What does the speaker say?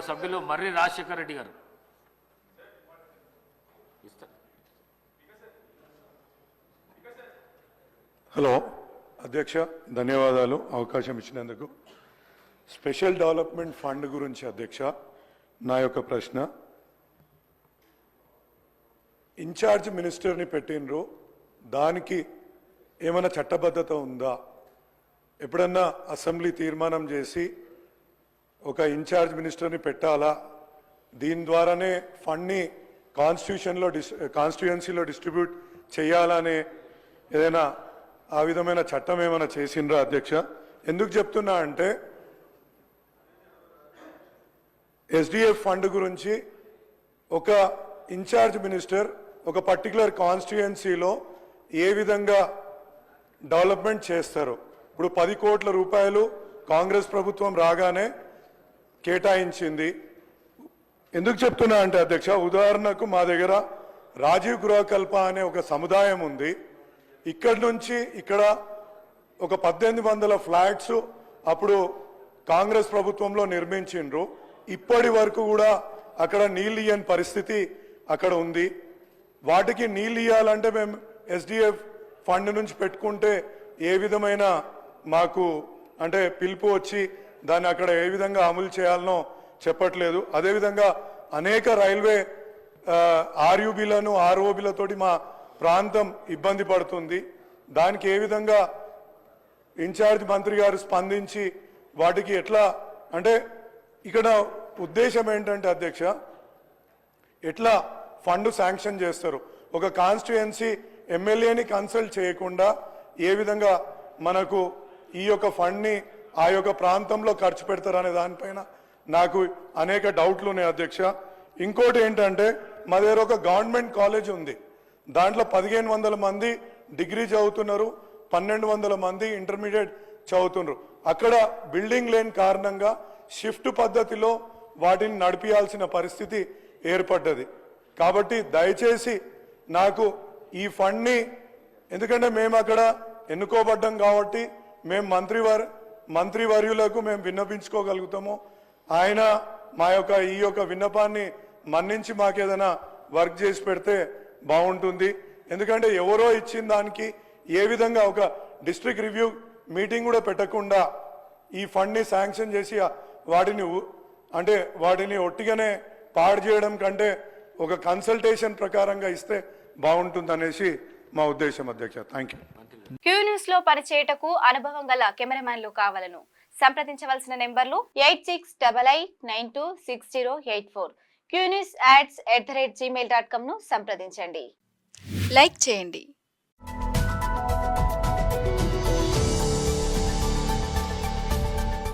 సభ్యులు మర్రి రాజశేఖర్ రెడ్డి గారు. హలో అధ్యక్ష, ధన్యవాదాలు అవకాశం ఇచ్చినందుకు. స్పెషల్ డెవలప్మెంట్ ఫండ్ గురించి అధ్యక్ష నా యొక్క ప్రశ్న. ఇన్ఛార్జ్ మినిస్టర్ని పెట్టినరు, దానికి ఏమైనా చట్టబద్ధత ఉందా? ఎప్పుడన్నా అసెంబ్లీ తీర్మానం చేసి ఒక ఇన్ఛార్జ్ మినిస్టర్ని పెట్టాలా, దీని ద్వారానే ఫండ్ని కాన్స్టిట్యుయెన్సీలో డిస్ట్రిబ్యూట్ చేయాలనే ఏదైనా ఆ విధమైన చట్టం ఏమైనా చేసిండ్రా అధ్యక్ష? ఎందుకు చెప్తున్నా అంటే ఎస్డిఎఫ్ ఫండ్ గురించి ఒక ఇన్ఛార్జ్ మినిస్టర్ ఒక పర్టికులర్ కాన్స్టిట్యుయెన్సీలో ఏ విధంగా డెవలప్మెంట్ చేస్తారు. ఇప్పుడు 10 కోట్ల రూపాయలు కాంగ్రెస్ ప్రభుత్వం రాగానే కేటాయించింది. ఎందుకు చెప్తున్నా అంటే అధ్యక్ష, ఉదాహరణకు మా దగ్గర రాజీవ్ గృహకల్ప అనే ఒక సముదాయం ఉంది. ఇక్కడి నుంచి ఇక్కడ ఒక 1800 ఫ్లాట్స్ అప్పుడు కాంగ్రెస్ ప్రభుత్వంలో నిర్మించిండ్రు. ఇప్పటి వరకు కూడా అక్కడ నీళ్ళు ఇయ్యని పరిస్థితి అక్కడ ఉంది. వాటికి నీళ్ళు ఇయ్యాలంటే మేము ఎస్డిఎఫ్ ఫండ్ నుంచి పెట్టుకుంటే ఏ విధమైన మాకు అంటే పిలుపు వచ్చి దాన్ని అక్కడ ఏ విధంగా అమలు చేయాలనో చెప్పట్లేదు. అదేవిధంగా అనేక రైల్వే ఆర్యూబీలను ఆర్ఓబీలతోటి మా ప్రాంతం ఇబ్బంది పడుతుంది. దానికి ఏ విధంగా ఇన్ఛార్జ్ మంత్రి గారు స్పందించి వాటికి ఎట్లా అంటే ఇక్కడ ఉద్దేశం ఏంటంటే అధ్యక్ష, ఎట్లా ఫండ్ శాంక్షన్ చేస్తారు, ఒక కాన్స్టిట్యుయెన్సీ ఎమ్మెల్యేని కన్సల్ట్ చేయకుండా ఏ విధంగా మనకు ఈ యొక్క ఫండ్ని ఆ యొక్క ప్రాంతంలో ఖర్చు పెడతారనే దానిపైన నాకు అనేక డౌట్లు ఉన్నాయి అధ్యక్ష. ఇంకోటి ఏంటంటే మా దగ్గర ఒక గవర్నమెంట్ కాలేజ్ ఉంది, దాంట్లో 1500 మంది డిగ్రీ చదువుతున్నారు, 1200 మంది ఇంటర్మీడియట్ చదువుతున్నారు. అక్కడ బిల్డింగ్ లేని కారణంగా షిఫ్ట్ పద్ధతిలో వాటిని నడిపించాల్సిన పరిస్థితి ఏర్పడ్డది. కాబట్టి దయచేసి నాకు ఈ ఫండ్ని, ఎందుకంటే మేము అక్కడ ఎన్నుకోబడ్డాం కాబట్టి మేము మంత్రివర్యులకు మేము విన్నపించుకోగలుగుతాము. ఆయన మా యొక్క ఈ యొక్క విన్నపాన్ని మన్నించి మాకేదైనా వర్క్ చేసి పెడితే బాగుంటుంది. ఎందుకంటే ఎవరో ఇచ్చిన దానికి ఏ విధంగా ఒక డిస్ట్రిక్ట్ రివ్యూ మీటింగ్ కూడా పెట్టకుండా ఈ ఫండ్ని శాంక్షన్ చేసి వాటిని ఒట్టిగానే పాడు చేయడం కంటే ఒక కన్సల్టేషన్ ప్రకారంగా ఇస్తే బాగుంటుంది అనేసి మా ఉద్దేశం అధ్యక్ష. Thank you. క్యూ న్యూస్ లో పనిచేయటకు అనుభవం గల కెమెరామ్యాన్లు కావాలను సంప్రదించవలసిన నెంబర్లు 8688926084. qnewsads@gmail.com ను సంప్రదించండి. లైక్ చేయండి.